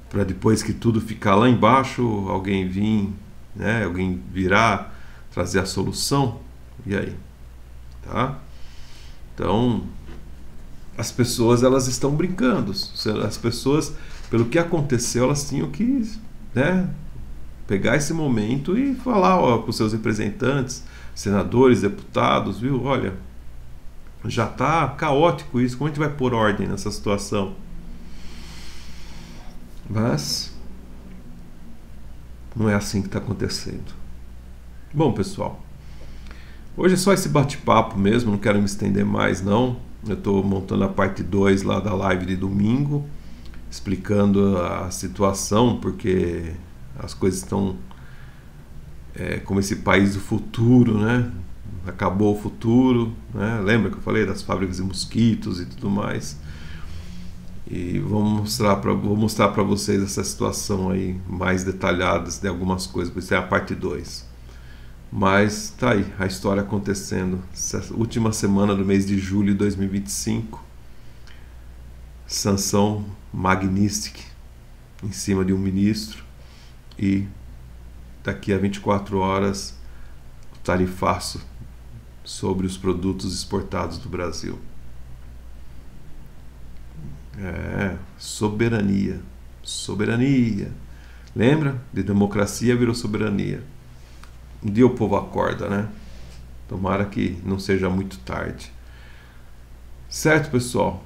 para depois que tudo ficar lá embaixo, alguém vir, né, alguém virar, trazer a solução? E aí? Tá? Então, as pessoas, elas estão brincando. As pessoas, pelo que aconteceu, elas tinham que, né, pegar esse momento e falar, ó, com seus representantes, senadores, deputados, viu? Olha, já está caótico isso, como a gente vai pôr ordem nessa situação? Mas não é assim que está acontecendo. Bom, pessoal, hoje é só esse bate-papo mesmo, não quero me estender mais não. Eu estou montando a parte 2 lá da live de domingo, explicando a situação, porque as coisas estão como esse país do futuro, né? Acabou o futuro, né? Lembra que eu falei das fábricas de mosquitos e tudo mais? E vou mostrar para vocês essa situação aí mais detalhadas de algumas coisas, porque isso é a parte 2. Mas tá aí a história acontecendo. Essa última semana do mês de julho de 2025, sanção magnífica em cima de um ministro, e daqui a 24 horas o tarifaço sobre os produtos exportados do Brasil. Soberania. Soberania. Lembra? De democracia virou soberania. Um dia o povo acorda, né? Tomara que não seja muito tarde. Certo, pessoal?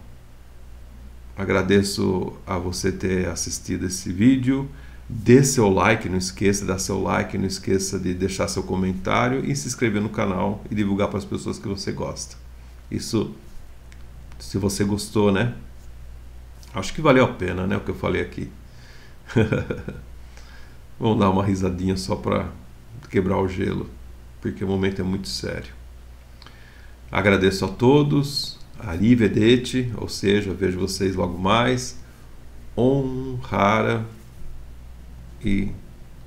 Agradeço a você ter assistido esse vídeo. Dê seu like, não esqueça de dar seu like, não esqueça de deixar seu comentário e se inscrever no canal e divulgar para as pessoas que você gosta. Isso, se você gostou, né? Acho que valeu a pena, né, o que eu falei aqui. Vamos dar uma risadinha só para quebrar o gelo, porque o momento é muito sério. Agradeço a todos. Arrivederci, ou seja, vejo vocês logo mais. Om Hara. E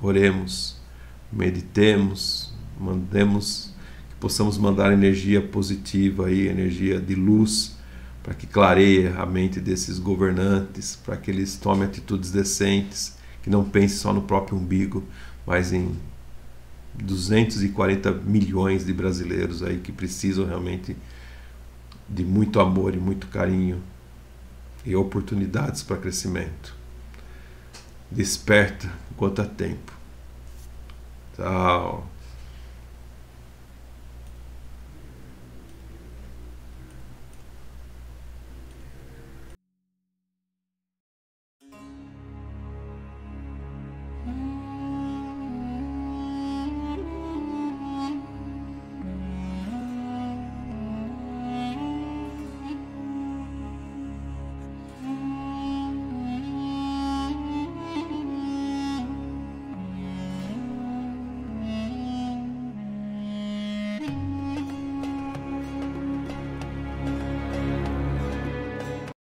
oremos, meditemos, que possamos mandar energia positiva aí, energia de luz, para que clareie a mente desses governantes, para que eles tomem atitudes decentes, que não pensem só no próprio umbigo, mas em 240 milhões de brasileiros aí que precisam realmente de muito amor e muito carinho e oportunidades para crescimento. Desperta enquanto há tempo. Tchau.